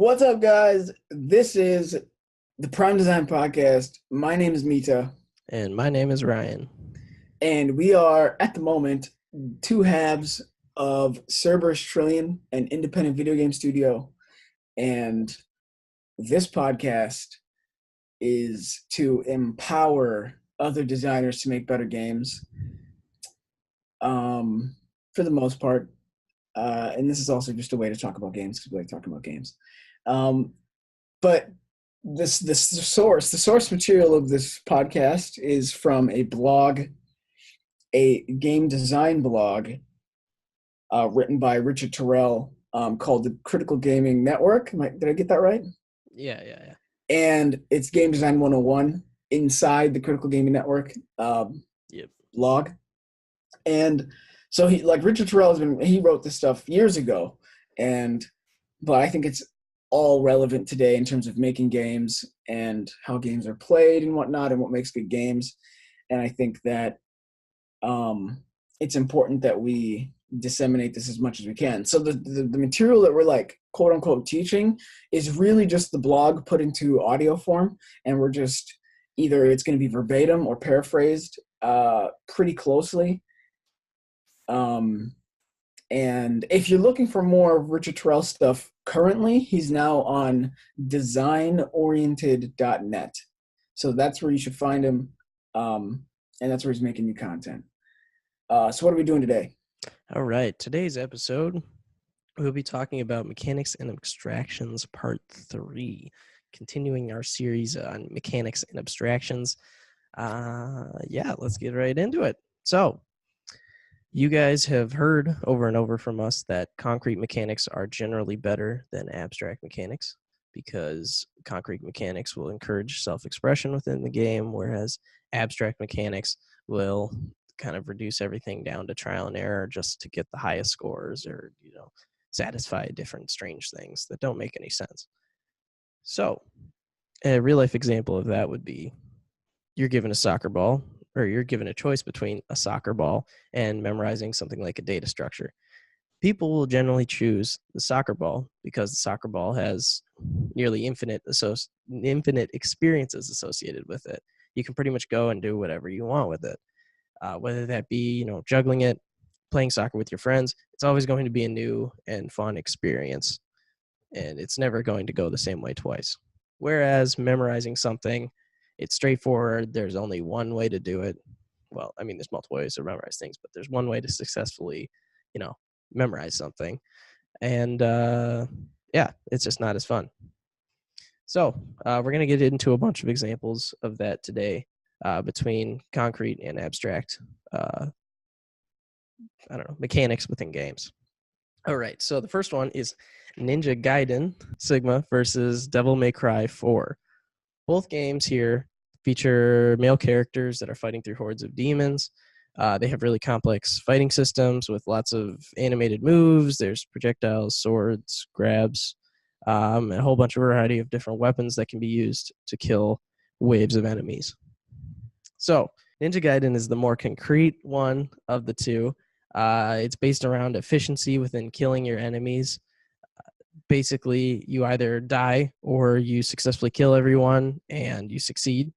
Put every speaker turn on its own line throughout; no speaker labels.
What's up, guys? This is the Prime Design Podcast. My name is Mita,
And my name is Ryan.
and we are, at the moment, two halves of Cerberus Trillion, an independent video game studio. And this podcast is to empower other designers to make better games, for the most part. And this is also just a way to talk about games because we like talking about games. But the source material of this podcast is from a blog, a game design blog written by Richard Terrell, called the Critical Gaming Network. Did I get that right?
Yeah.
And it's Game Design 101 inside the Critical Gaming Network blog. And so Richard Terrell he wrote this stuff years ago, but I think it's all relevant today in terms of making games and how games are played and whatnot and what makes good games. And I think that it's important that we disseminate this as much as we can. So the material that we're like quote unquote teaching is really just the blog put into audio form, and we're just either it's going to be verbatim or paraphrased pretty closely. And if you're looking for more of Richard Terrell stuff, currently he's now on designoriented.net. So that's where you should find him, and that's where he's making new content. So what are we doing today?
All right. Today's episode, we'll be talking about Mechanics and Abstractions Part 3, continuing our series on Mechanics and Abstractions. Let's get right into it. So, you guys have heard over and over from us that concrete mechanics are generally better than abstract mechanics because concrete mechanics will encourage self-expression within the game, whereas abstract mechanics will kind of reduce everything down to trial and error just to get the highest scores or, satisfy different strange things that don't make any sense. So, a real-life example of that would be you're given a soccer ball, or you're given a choice between a soccer ball and memorizing something like a data structure. People will generally choose the soccer ball because the soccer ball has nearly infinite experiences associated with it. You can pretty much go and do whatever you want with it, whether that be juggling it, playing soccer with your friends. It's always going to be a new and fun experience, and it's never going to go the same way twice. Whereas memorizing something, it's straightforward. There's only one way to do it. Well, I mean, there's multiple ways to memorize things, but there's one way to successfully, memorize something. And it's just not as fun. So we're going to get into a bunch of examples of that today between concrete and abstract, mechanics within games. All right. So the first one is Ninja Gaiden Sigma versus Devil May Cry 4. Both games here feature male characters that are fighting through hordes of demons. They have really complex fighting systems with lots of animated moves. There's projectiles, swords, grabs, and a whole bunch of variety of different weapons that can be used to kill waves of enemies. So Ninja Gaiden is the more concrete one of the two. It's based around efficiency within killing your enemies. Basically, you either die or you successfully kill everyone and you succeed.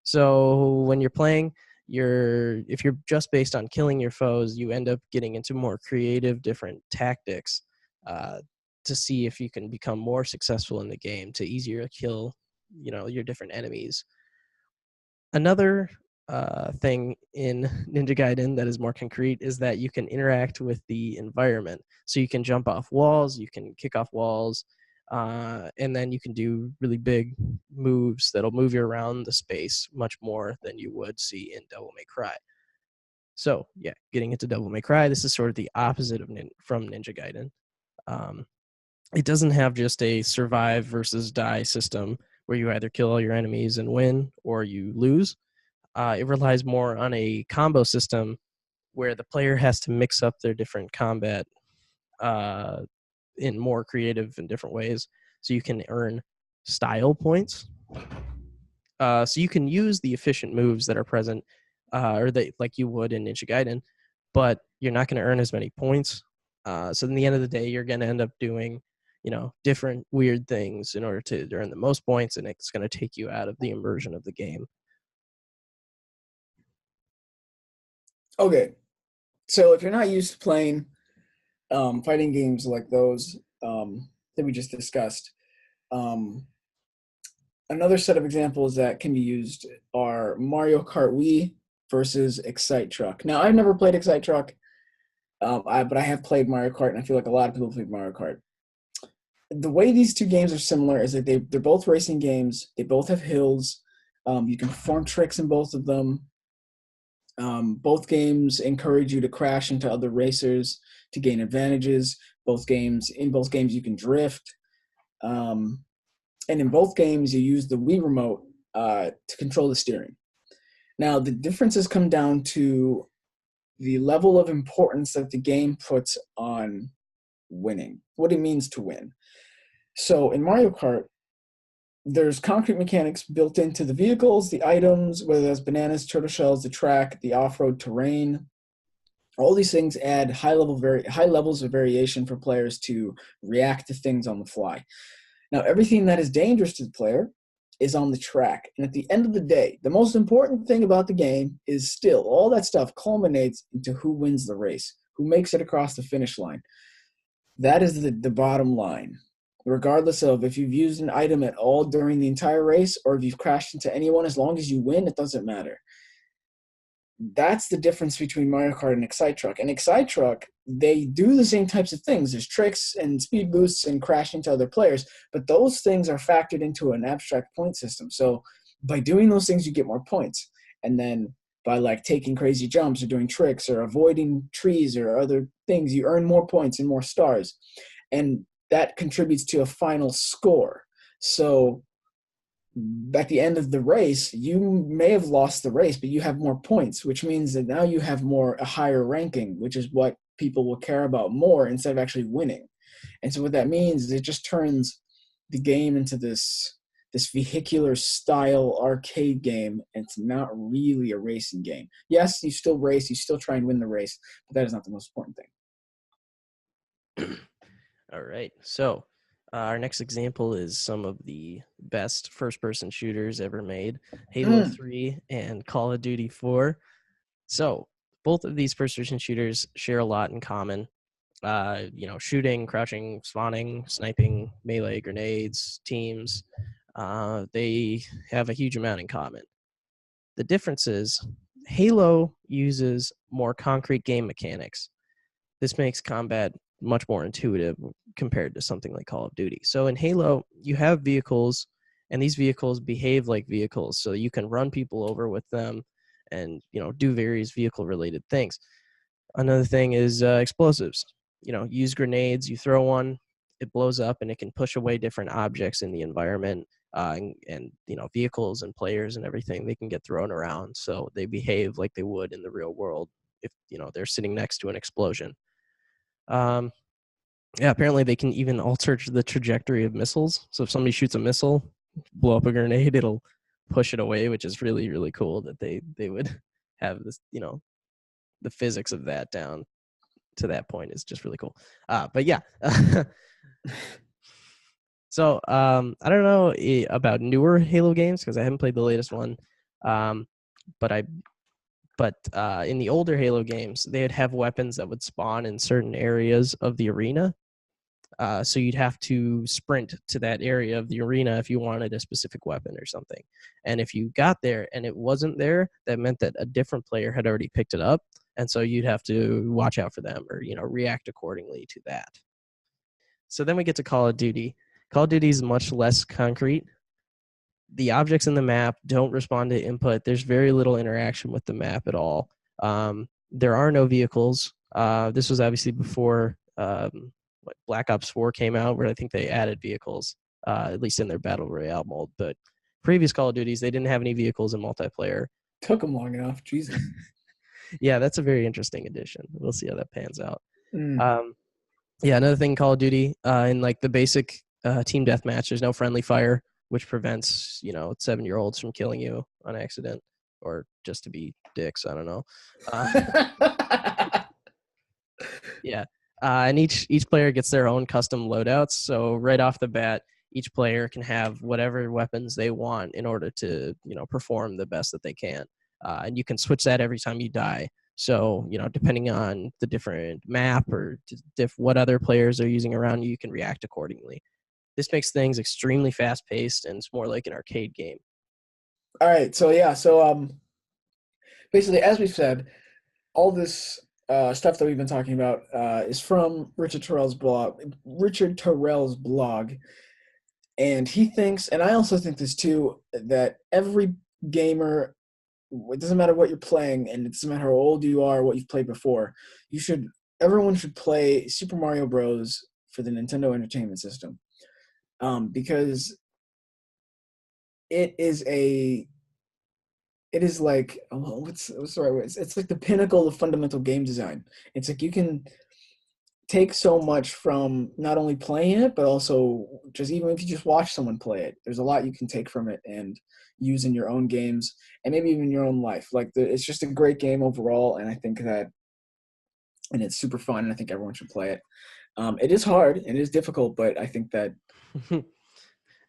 So when you're playing, if you're just based on killing your foes, you end up getting into more creative, different tactics to see if you can become more successful in the game, to easier kill, your different enemies. Another thing in Ninja Gaiden that is more concrete is that you can interact with the environment. So you can jump off walls, you can kick off walls, and then you can do really big moves that'll move you around the space much more than you would see in Devil May Cry. So, getting into Devil May Cry, this is sort of the opposite from Ninja Gaiden. It doesn't have just a survive versus die system where you either kill all your enemies and win or you lose. It relies more on a combo system where the player has to mix up their different combat in more creative and different ways, so you can earn style points. So you can use the efficient moves that are present, like you would in Ninja Gaiden, but you're not going to earn as many points. So in the end of the day, you're going to end up doing different weird things in order to earn the most points, and it's going to take you out of the immersion of the game.
Okay, so if you're not used to playing fighting games like those that we just discussed, another set of examples that can be used are Mario Kart Wii versus Excite Truck. Now, I've never played Excite Truck, but I have played Mario Kart, and I feel like a lot of people played Mario Kart. The way these two games are similar is that they're both racing games. They both have hills. You can perform tricks in both of them. Both games encourage you to crash into other racers to gain advantages. In both games, you can drift. And in both games, you use the Wii remote to control the steering. Now, the differences come down to the level of importance that the game puts on winning, what it means to win. So in Mario Kart, there's concrete mechanics built into the vehicles, the items, whether that's bananas, turtle shells, the track, the off-road terrain. All these things add high levels of variation for players to react to things on the fly. Now, everything that is dangerous to the player is on the track. And at the end of the day, the most important thing about the game is still all that stuff culminates into who wins the race, who makes it across the finish line. That is the bottom line. Regardless of if you've used an item at all during the entire race or if you've crashed into anyone, as long as you win, it doesn't matter. That's the difference between Mario Kart and Excite Truck. And Excite Truck, they do the same types of things. There's tricks and speed boosts and crashing into other players, but those things are factored into an abstract point system. So by doing those things, you get more points. And then by like taking crazy jumps or doing tricks or avoiding trees or other things, you earn more points and more stars. And that contributes to a final score. So at the end of the race, you may have lost the race, but you have more points, which means that now you have a higher ranking, which is what people will care about more instead of actually winning. And so what that means is it just turns the game into this vehicular style arcade game. And it's not really a racing game. Yes, you still race, you still try and win the race, but that is not the most important thing.
All right. So our next example is some of the best first-person shooters ever made, Halo 3 and Call of Duty 4. So both of these first-person shooters share a lot in common. Shooting, crouching, spawning, sniping, melee, grenades, teams. They have a huge amount in common. The difference is Halo uses more concrete game mechanics. This makes combat much more intuitive compared to something like Call of Duty. So in Halo, you have vehicles, and these vehicles behave like vehicles. So you can run people over with them and, do various vehicle-related things. Another thing is explosives. Use grenades, you throw one, it blows up, and it can push away different objects in the environment. And vehicles and players and everything, they can get thrown around. So they behave like they would in the real world if, they're sitting next to an explosion. Apparently they can even alter the trajectory of missiles. So if somebody shoots a missile, blow up a grenade, it'll push it away, which is really, really cool that they would have this, the physics of that down to that point is just really cool. But yeah. So I don't know about newer Halo games because I haven't played the latest one. But in the older Halo games, they'd have weapons that would spawn in certain areas of the arena. So you'd have to sprint to that area of the arena if you wanted a specific weapon or something. And if you got there and it wasn't there, that meant that a different player had already picked it up. And so you'd have to watch out for them or, react accordingly to that. So then we get to Call of Duty. Call of Duty is much less concrete. The objects in the map don't respond to input. There's very little interaction with the map at all. There are no vehicles. This was obviously before Black Ops 4 came out, where I think they added vehicles, at least in their Battle Royale mode. But previous Call of Duties, they didn't have any vehicles in multiplayer.
Took them long enough. Jesus.
Yeah, that's a very interesting addition. We'll see how that pans out. Another thing in Call of Duty, in like the basic team deathmatch, there's no friendly fire, which prevents, 7-year-olds from killing you on accident or just to be dicks. I don't know. Yeah. And each player gets their own custom loadouts. So right off the bat, each player can have whatever weapons they want in order to perform the best that they can. And you can switch that every time you die. So depending on the different map or what other players are using around you, you can react accordingly. This makes things extremely fast paced, and it's more like an arcade game.
All right, so yeah, so basically, as we've said, all this stuff that we've been talking about is from Richard Terrell's blog. And he thinks, and I also think this too, that every gamer, it doesn't matter what you're playing, and it doesn't matter how old you are, what you've played before, everyone should play Super Mario Bros. For the Nintendo Entertainment System, because it is like, what's the right word? It's like the pinnacle of fundamental game design. It's like you can take so much from not only playing it, but also just even if you just watch someone play it, there's a lot you can take from it and use in your own games and maybe even your own life. It's just a great game overall, and I think that, and it's super fun, and I think everyone should play it. It is hard and it is difficult, but I think that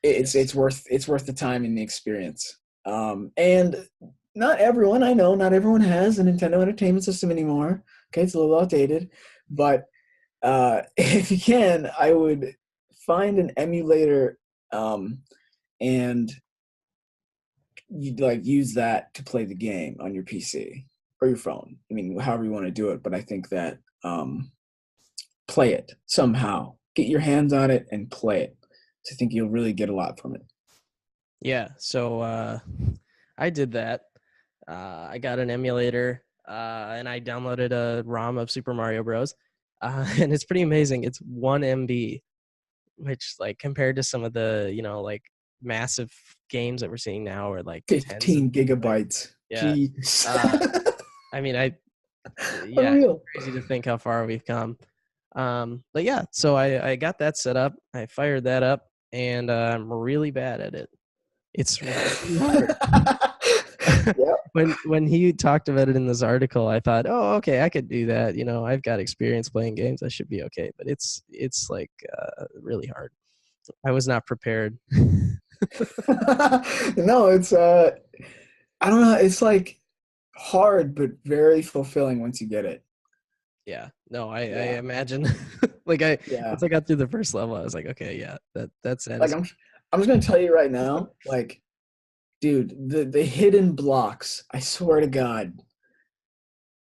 it's worth the time and the experience. And not everyone has a Nintendo Entertainment System anymore. Okay, it's a little outdated, but if you can, I would find an emulator and you'd use that to play the game on your PC or your phone. I mean, however you want to do it, but I think that play it somehow. Get your hands on it and play it. So I think you'll really get a lot from it.
Yeah, so I did that. I got an emulator and I downloaded a ROM of Super Mario Bros. And it's pretty amazing. It's 1 MB, which compared to some of the massive games that we're seeing now are
15 gigabytes.
Yeah.
Jeez.
I mean,
Unreal.
Crazy to think how far we've come. But yeah, so I got that set up. I fired that up, and I'm really bad at it. It's really hard.
Yep.
When he talked about it in this article, I thought, oh, okay, I could do that. I've got experience playing games. I should be okay. But it's really hard. I was not prepared.
No, it's I don't know. It's hard, but very fulfilling once you get it.
Yeah. No, I imagine. Once I got through the first level, I was like, okay, yeah, that's it.
I'm just gonna tell you right now, dude, the hidden blocks, I swear to God,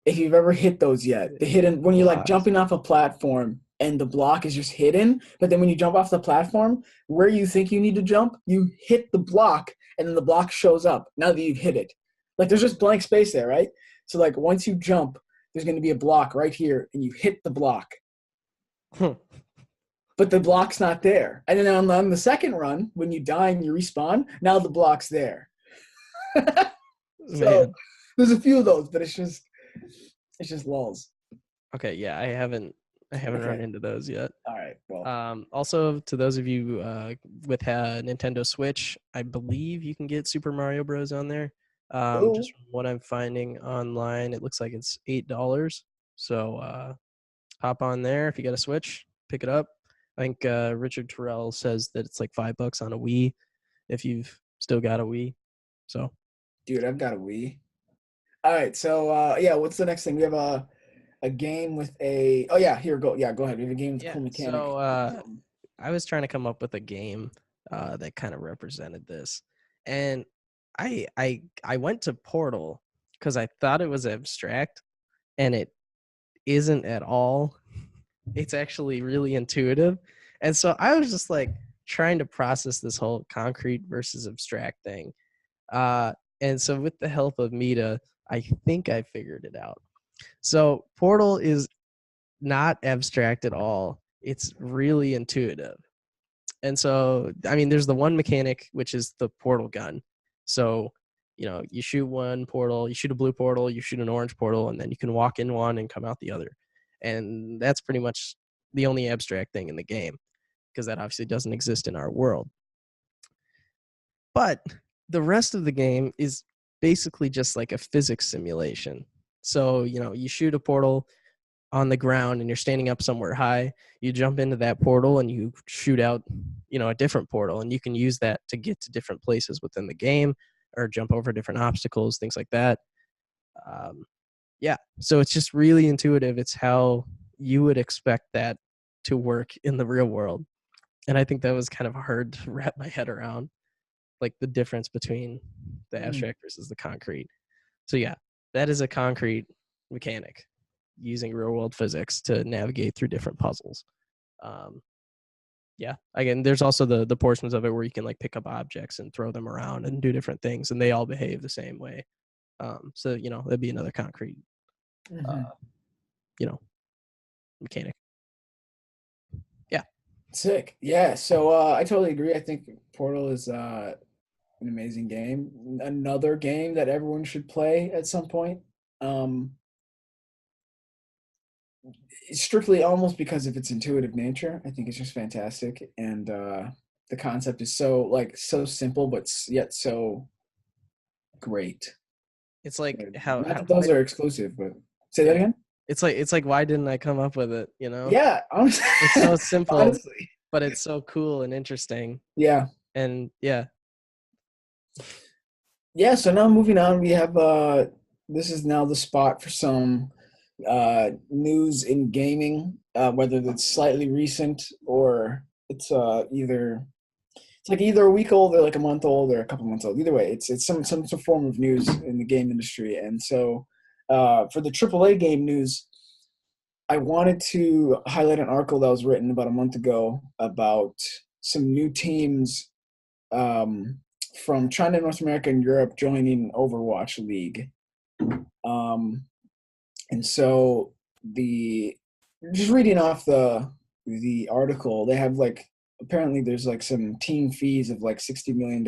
if you've ever hit those yet, the hidden, when you're jumping off a platform and the block is just hidden, but then when you jump off the platform, where you think you need to jump, you hit the block and then the block shows up now that you've hit it. There's just blank space there, right? So once you jump, there's going to be a block right here and you hit the block. But the block's not there. And then on the second run, when you die and you respawn, now the block's there. So there's a few of those, but it's just lulls.
Okay, yeah, I haven't run into those yet.
All right. Well.
Also, to those of you with a Nintendo Switch, I believe you can get Super Mario Bros. On there. Just from what I'm finding online, it looks like it's $8. So hop on there if you got a Switch, pick it up. I think Richard Terrell says that it's $5 on a Wii if you've still got a Wii. So,
dude, I've got a Wii. All right, so yeah, what's the next thing? We have a game with a. Oh yeah, here go. Yeah, go ahead. We have a game with a cool mechanic.
So I was trying to come up with a game that kind of represented this, and I went to Portal because I thought it was abstract, and it isn't at all. It's actually really intuitive, and so I was just trying to process this whole concrete versus abstract thing. And so with the help of Mita, I think I figured it out. So Portal is not abstract at all. It's really intuitive. And so, I mean, there's the one mechanic, which is the portal gun. So, you shoot one portal, you shoot a blue portal, you shoot an orange portal, and then you can walk in one and come out the other. And that's pretty much the only abstract thing in the game, because that obviously doesn't exist in our world. But the rest of the game is basically just like a physics simulation. So, you shoot a portal, on the ground and you're standing up somewhere high, you jump into that portal and you shoot out, a different portal, and you can use that to get to different places within the game or jump over different obstacles, things like that. Yeah, so it's just really intuitive. It's how you would expect that to work in the real world. And I think that was kind of hard to wrap my head around, like the difference between the abstract versus the concrete. So yeah, that is a concrete mechanic using real world physics to navigate through different puzzles. Yeah, again, there's also the portions of it where you can like pick up objects and throw them around and do different things, and they all behave the same way. So that'd be another concrete, mechanic. Yeah.
Sick. Yeah. So I totally agree. I think Portal is an amazing game. Another game that everyone should play at some point. Strictly almost because of its intuitive nature. I think it's just fantastic, and the concept is so simple, but yet so great.
It's like
Not that those are exclusive, but say that again.
It's like why didn't I come up with it?
Yeah, honestly,
it's so simple,
honestly,
but it's so cool and interesting.
Yeah,
and yeah.
So now moving on, we have this is now the spot for some news in gaming, whether that's slightly recent or it's either a week old or like a month old or a couple months old. Either way, it's some form of news in the game industry. And so for the AAA game news, I wanted to highlight an article that was written about a month ago about some new teams from China, North America, and Europe joining Overwatch League. And so just reading off the article, they have apparently there's some team fees of $60 million.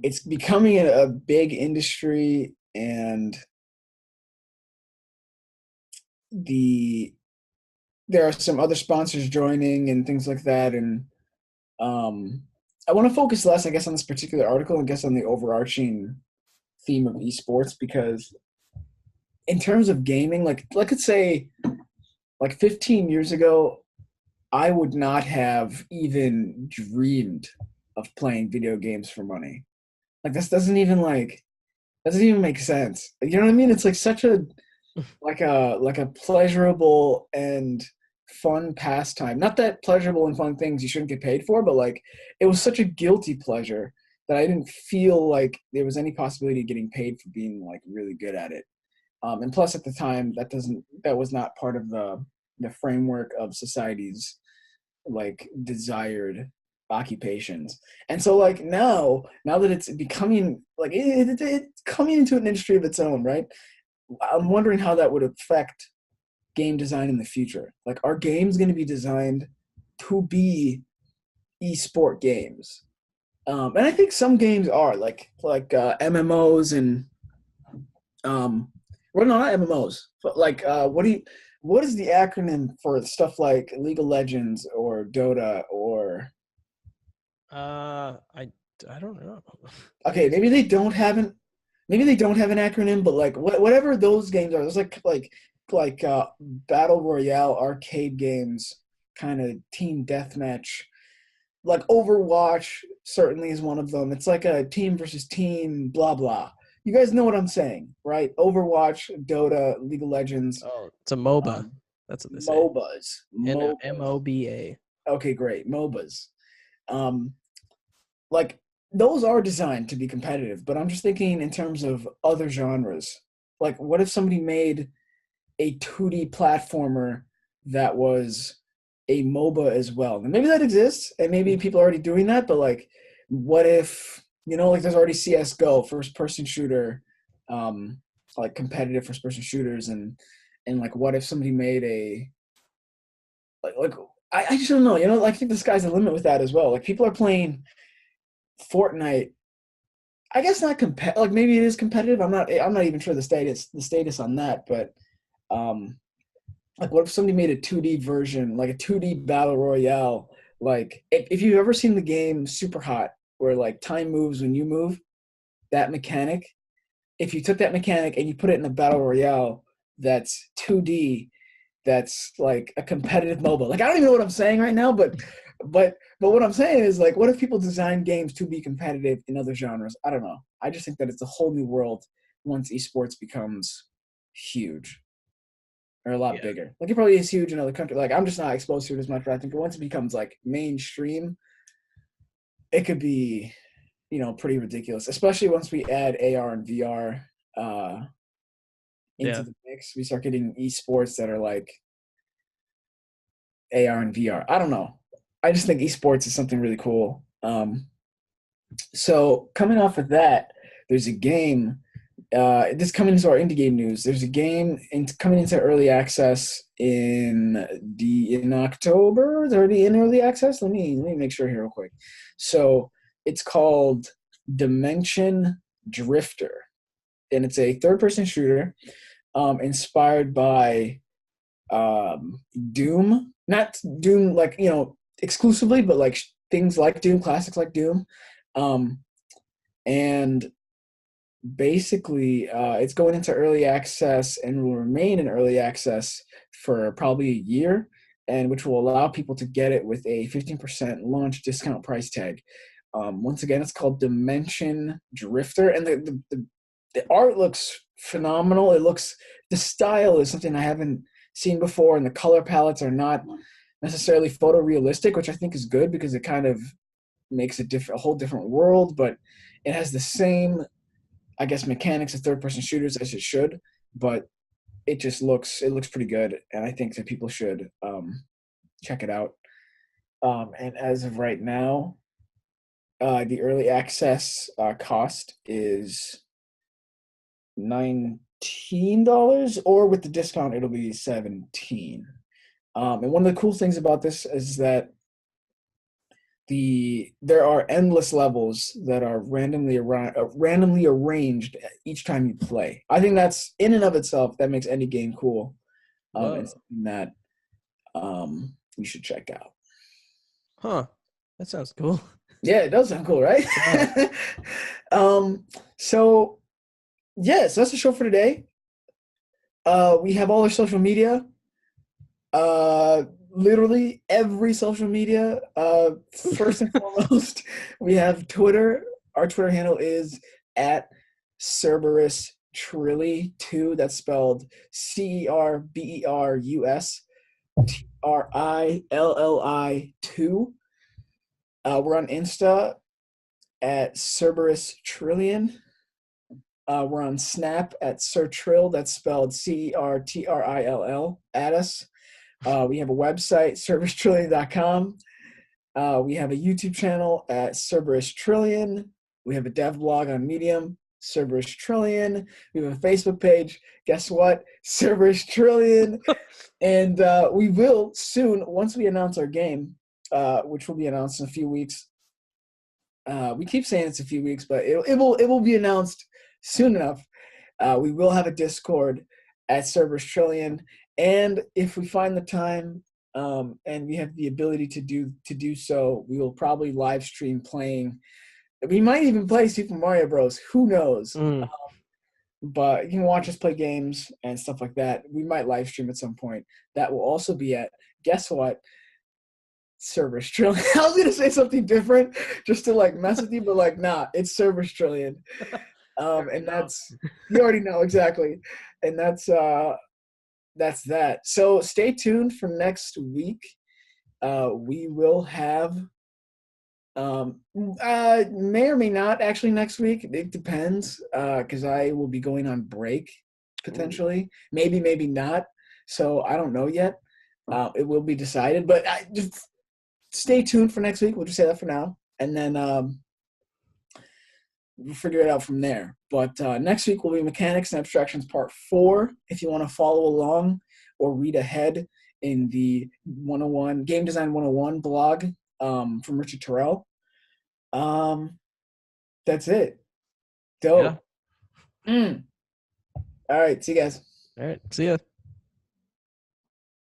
It's becoming a big industry, and there are some other sponsors joining and things like that. And I want to focus less, I guess, on this particular article and guess on the overarching theme of esports, because in terms of gaming, let's say 15 years ago, I would not have even dreamed of playing video games for money. This doesn't even make sense. You know what I mean? It's such a a pleasurable and fun pastime. Not that pleasurable and fun things you shouldn't get paid for, but it was such a guilty pleasure that I didn't feel like there was any possibility of getting paid for being really good at it. And plus, at the time, that was not part of the framework of society's desired occupations. And so now that it's becoming it's coming into an industry of its own, right? I'm wondering how that would affect game design in the future. Are games going to be designed to be esport games? And I think some games are MMOs and well, no, not MMOs, but what is the acronym for stuff like League of Legends or Dota or?
I don't know.
Okay, maybe they don't have an acronym, but whatever those games are, those battle royale arcade games, kind of team deathmatch. Overwatch certainly is one of them. It's like a team versus team, blah blah. You guys know what I'm saying, right? Overwatch, Dota, League of Legends.
Oh, it's a MOBA. That's what they say.
MOBAs.
MOBA.
Okay, great. MOBAs. Those are designed to be competitive, but I'm just thinking in terms of other genres. What if somebody made a 2D platformer that was a MOBA as well? And maybe that exists, and maybe people are already doing that, but what if, there's already CSGO, first-person shooter, competitive first-person shooters, and what if somebody made a, I just don't know, I think the sky's the limit with that as well. People are playing Fortnite, I guess not maybe it is competitive. I'm not even sure the status on that, but what if somebody made a 2D version, a 2D battle royale? If you've ever seen the game Super Hot, where time moves when you move, that mechanic, if you took that mechanic and you put it in a battle royale that's 2D, that's like a competitive mobile. Like I don't even know what I'm saying right now, but what I'm saying is like, what if people design games to be competitive in other genres? I don't know. I just think that it's a whole new world once esports becomes huge or a lot bigger. Like it probably is huge in other countries. Like I'm just not exposed to it as much, but I think once it becomes like mainstream, it could be, pretty ridiculous. Especially once we add AR and VR into the mix, we start getting esports that are like AR and VR. I don't know. I just think esports is something really cool. So coming off of that, there's a game. This coming into our indie game news. There's a game coming into early access in October. It's already in early access. Let me make sure here real quick. So it's called Dimension Drifter, and it's a third-person shooter inspired by Doom. Not Doom like exclusively, but like things like Doom, classics like Doom, and basically it's going into early access and will remain in early access for probably a year, and which will allow people to get it with a 15% launch discount price tag. Once again, it's called Dimension Drifter, and the art looks phenomenal. The style is something I haven't seen before, and the color palettes are not necessarily photorealistic, which I think is good because it kind of makes a whole different world, but it has the same, I guess, mechanics of third-person shooters as it should, but it looks pretty good, and I think that people should check it out. And as of right now, the early access cost is $19, or with the discount, it'll be $17. And one of the cool things about this is that there are endless levels that are randomly arranged each time you play. I think that's in and of itself that makes any game cool, and something that you should check out.
Huh? That sounds cool.
Yeah, it does sound cool, right? So that's the show for today. We have all our social media. Literally every social media. First and foremost, we have Twitter. Our Twitter handle is at Cerberus Trilly 2. That's spelled CERBERUS TRILLI 2. We're on Insta at Cerberus Trillion. We're on Snap at Certrill. That's spelled CERTRILL. At us. We have a website, CerberusTrillion.com. We have a YouTube channel at Cerberus Trillion. We have a dev blog on Medium, Cerberus Trillion. We have a Facebook page. Guess what? Cerberus Trillion. And we will soon, once we announce our game, which will be announced in a few weeks. We keep saying it's a few weeks, but it will be announced soon enough. We will have a Discord at Cerberus Trillion. And if we find the time and we have the ability to do so, we will probably live stream playing. We might even play Super Mario Bros. Who knows? But you can watch us play games and stuff like that. We might live stream at some point. That will also be at, guess what? Cerberus Trillion. I was gonna say something different just to like mess with you, but like nah, it's Cerberus Trillion. And that's you already know exactly. And that's that. So stay tuned for next week. We will have may or may not actually next week. It depends because I will be going on break potentially. Maybe not. So I don't know yet. It will be decided, but just stay tuned for next week. We'll just say that for now, and then we'll figure it out from there. But next week will be Mechanics and Abstractions Part 4. If you want to follow along or read ahead in the 101 Game Design 101 blog from Richard Terrell. That's it. Dope. Yeah. All right. See you guys.
All right. See ya.